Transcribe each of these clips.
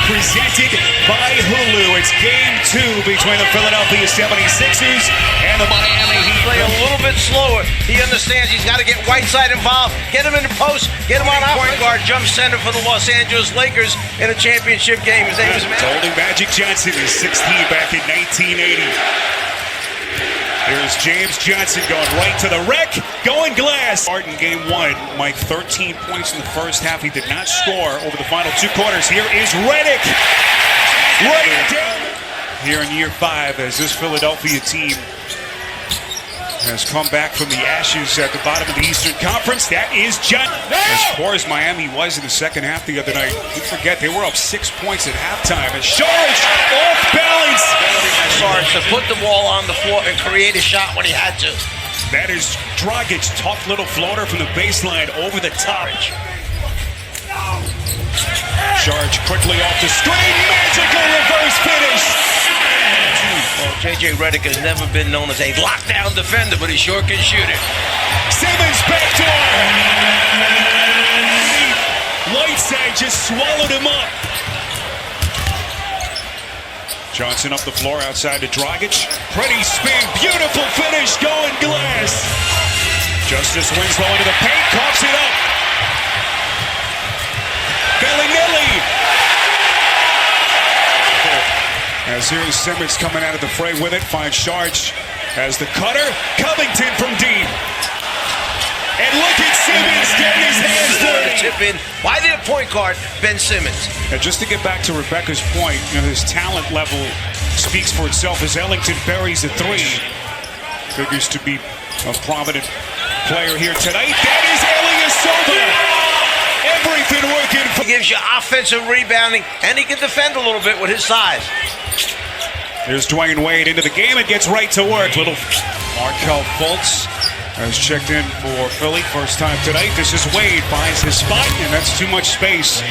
presented by Hulu. It's game 2 between the Philadelphia 76ers and the Miami Heat. Play a little bit slower. He understands he's got to get Whiteside involved, get him in the post, get him on point guard, jump center for the Los Angeles Lakers in a championship game. His name is Holding Magic Johnson is 16 back in 1980. Here's James Johnson going right to the wreck, going glass. In game 1, Mike, 13 points in the first half. He did not score over the final 2 quarters. Here is Redick. Right down. Here in year 5 as this Philadelphia team has come back from the ashes at the bottom of the Eastern Conference. That is John. As poor as Miami was in the second half the other night, don't forget they were up 6 points at halftime. As Saric off balance. Saric to put the ball on the floor and create a shot when he had to. That is Dragic, tough little floater from the baseline over the top. Saric quickly off the screen, magical reverse finish. Well, J.J. Redick has never been known as a lockdown defender, but he sure can shoot it. Simmons backdoor. Whiteside just swallowed him up. Johnson up the floor outside to Dragic. Pretty spin, beautiful finish, going glass. Justice Winslow into the paint, coughs it up. Bellinelli. As here's Simmons coming out of the fray with it, finds Saric as the cutter. Covington from deep. And look at Simmons getting his hands dirty. Tip in by the point guard, Ben Simmons. Now, just to get back to Rebecca's point, his talent level speaks for itself as Ellington buries a 3. Figures to be a prominent player here tonight. That is Ilyasova. Everything working. He gives you offensive rebounding, and he can defend a little bit with his size. There's Dwayne Wade into the game and gets right to work. Little Markelle Fultz has checked in for Philly. First time tonight. This is Wade, finds his spot, and that's too much space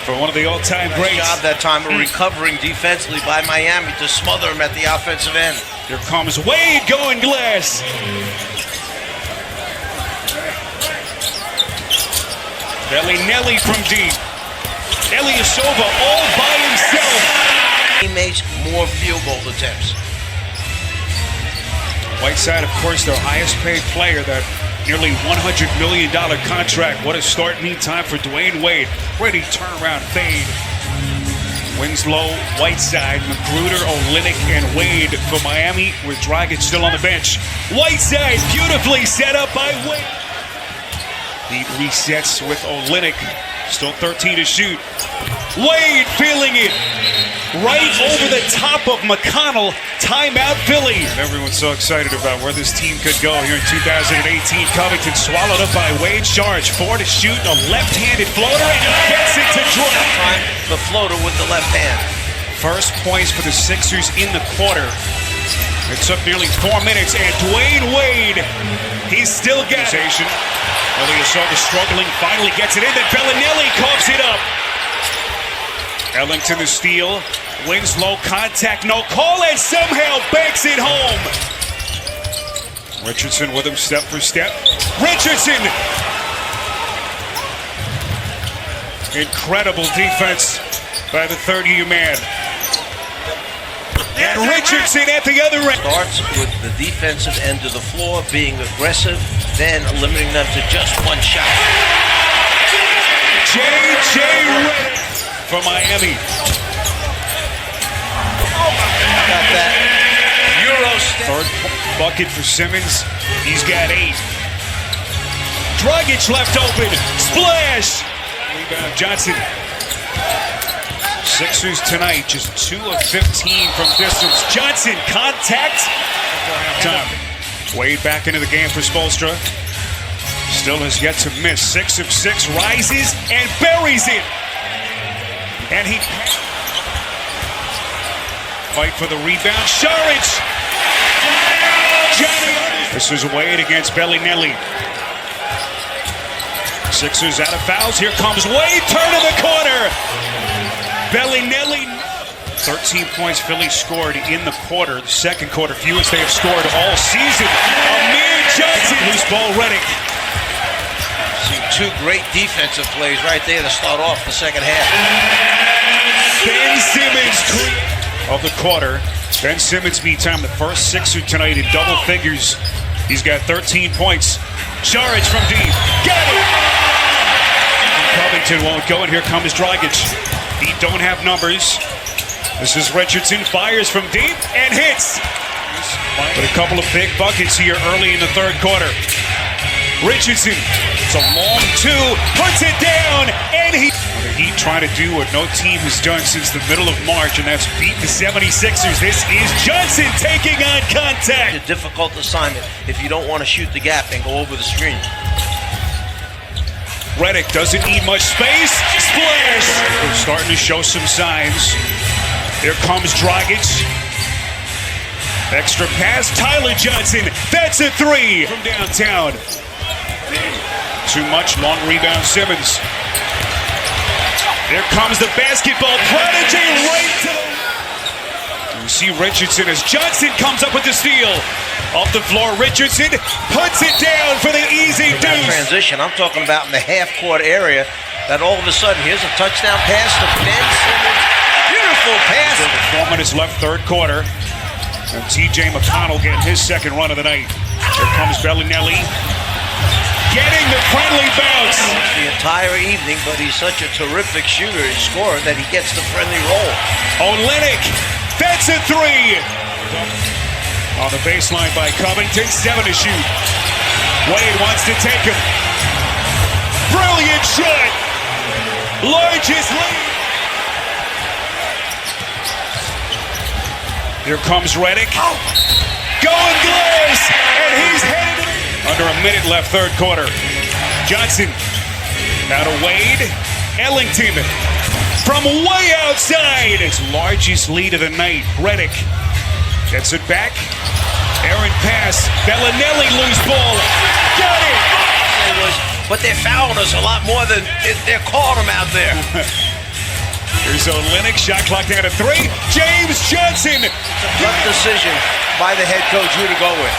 for one of the all-time greats. Nice job that time of recovering defensively by Miami to smother him at the offensive end. Here comes Wade going glass. Bellinelli from deep. Ilyasova all by himself. Teammates more field goal attempts. Whiteside, of course, their highest paid player, that nearly $100 million contract. What a start meantime for Dwayne Wade. Pretty turnaround fade. Winslow, Whiteside, Magruder, Olynyk, and Wade for Miami, with Dragic still on the bench. Whiteside beautifully set up by Wade. He resets with Olynyk. Still 13 to shoot. Wade feeling it. Right over the top of McConnell. Timeout Philly. Everyone's so excited about where this team could go here in 2018. Covington swallowed up by Wade. Saric 4 to shoot. A left-handed floater, and he gets it to drop. The floater with the left hand. First points for the Sixers in the quarter. It took nearly 4 minutes, and Dwayne Wade, he's still got it. Ilyasova struggling, finally gets it in. Then Bellinelli coughs it up. Ellington the steal. Winslow contact, no call, and somehow banks it home. Richardson with him step for step. Richardson! Incredible defense by the third-year man. And Richardson at the other end. Starts with the defensive end of the floor, being aggressive, then limiting them to just one shot. J.J. Redick for Miami. Got that Euro step. Third bucket for Simmons. He's got 8. Dragic left open. Splash! Rebound Johnson. Sixers tonight, just 2 of 15 from distance. Johnson, contact. Time. Wade back into the game for Spoelstra. Still has yet to miss. 6 of 6, rises and buries it. And he fight for the rebound. Saric. This is Wade against Bellinelli. Sixers out of fouls. Here comes Wade. Turn to the corner. Bellinelli. 13 points Philly scored in the quarter. The second quarter, fewest they have scored all season. Amir Johnson, loose ball, Redick. See 2 great defensive plays right there to start off the second half. Ben Simmons of the quarter. Ben Simmons, meantime, the first Sixer tonight in double figures. He's got 13 points. Saric from deep. Got it! Covington won't go, and here comes Dragic. He don't have numbers. This is Richardson, fires from deep and hits. But a couple of big buckets here early in the third quarter. Richardson, it's a long two, puts it down, and the Heat trying to do what no team has done since the middle of March, and that's beat the 76ers. This is Johnson taking on contact. A difficult assignment if you don't want to shoot the gap and go over the screen. Redick doesn't need much space. Splash! We're starting to show some signs. Here comes Dragic. Extra pass, Tyler Johnson. That's a three from downtown. Too much, long rebound, Simmons. There comes the basketball prodigy right to the... You see Richardson as Johnson comes up with the steal. Off the floor, Richardson puts it down for the easy deuce. Transition, I'm talking about in the half-court area, that all of a sudden, here's a touchdown pass to Ben Simmons. Beautiful pass. 4 minutes left, third quarter. And T.J. McConnell getting his second run of the night. Here comes Bellinelli. Getting the friendly bounce. The entire evening, but he's such a terrific shooter and scorer that he gets the friendly roll. Olynyk, that's a three. On the baseline by Covington, 7 to shoot. Wade wants to take him. Brilliant shot. Largest lead. Here comes Redick. Going glass, and he's headed to under a minute left, third quarter. Johnson, now to Wade. Ellington from way outside. His largest lead of the night. Redick gets it back. Aaron pass. Bellinelli loose ball. Got it! But they're fouling us a lot more than they're calling them out there. Here's Olynyk, shot clock down to 3. James Johnson. Tough decision by the head coach who to go with.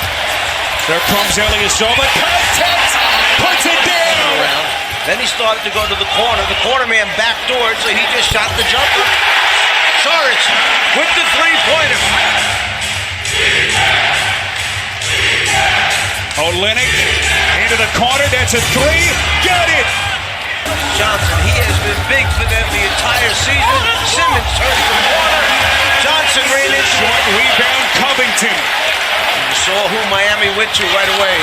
There comes Ilyasova. Contact! Puts it down! Then he started to go to the corner. The corner man backdoored, so he just shot the jumper. Saric with the three-pointer. Olynyk into the corner. That's a 3. Got it! Johnson, he has been big for them the entire season. Simmons turns the corner. Johnson ran in. Short rebound, Covington. You saw who Miami went to right away.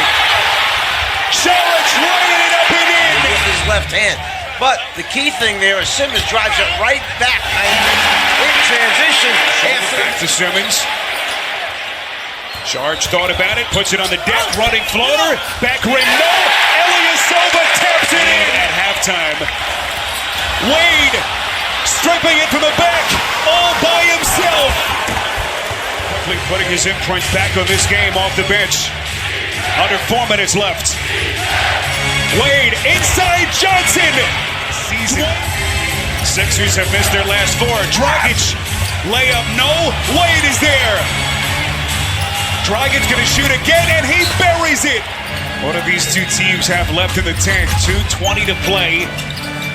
Saric laying it up and in. With his left hand. But the key thing there is Simmons drives it right back. In transition. Back to Simmons. Charge thought about it, puts it on the deck, running floater, back rim, no! Ilyasova taps it in at halftime. Wade stripping it from the back, all by himself. Quickly putting his imprint back on this game off the bench. Under 4 minutes left. Wade inside Johnson. Season. Sixers have missed their last 4. Dragic, layup, no. Wade is there. Dragic's gonna shoot again, and he buries it. What do these two teams have left in the tank? 2:20 to play.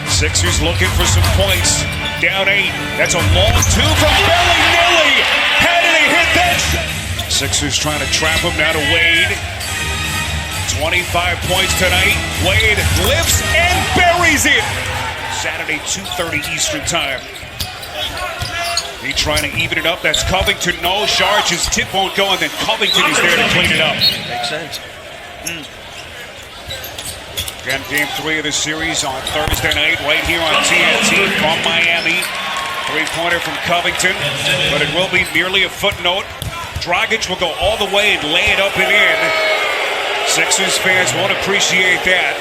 Sixers looking for some points. Down 8. That's a long 2 from Bellinelli. How did he hit that shot? Sixers trying to trap him now to Wade. 25 points tonight. Wade lifts and buries it. Saturday, 2:30 Eastern time. He trying to even it up. That's Covington. No, Saric, tip won't go, and then Covington is there to clean it up. Makes sense. Again, game 3 of the series on Thursday night, right here on TNT from Miami. Three-pointer from Covington, but it will be merely a footnote. Dragic will go all the way and lay it up and in. Sixers fans won't appreciate that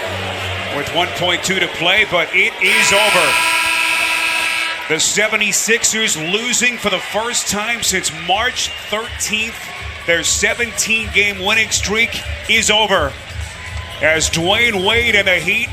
with 1:2 to play, but it is over. The 76ers losing for the first time since March 13th. Their 17-game winning streak is over as Dwayne Wade and the Heat